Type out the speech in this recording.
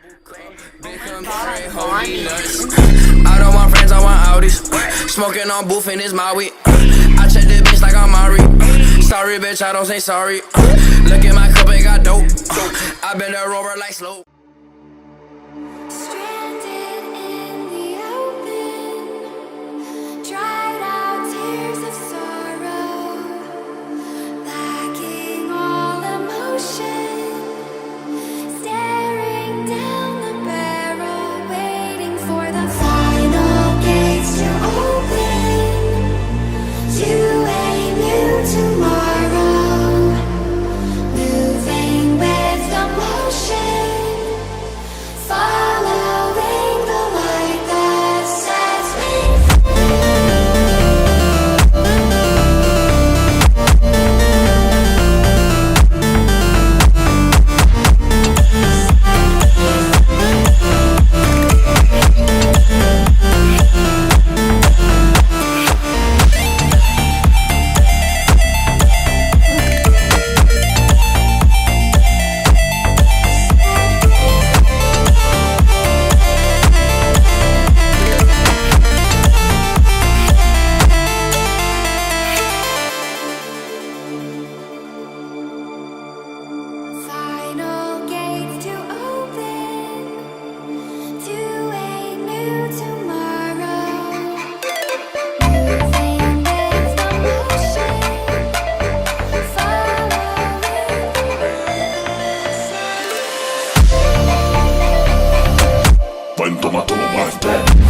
I don't want friends, I want Audis. Smoking on booth and it's my weed. I check the bitch like I'm Mari. Sorry, bitch, I don't say sorry. Look at my cup, it got dope. I been a rover like slow. Stranded in the open, dried out tears of sorrow, lacking all emotion, staring down the barrel, waiting for the final gates to open, to a new tomorrow, moving with the motion. Following the light that sets me final gates to open to a new tomorrow, moving with the motion, following the When tomato my bed.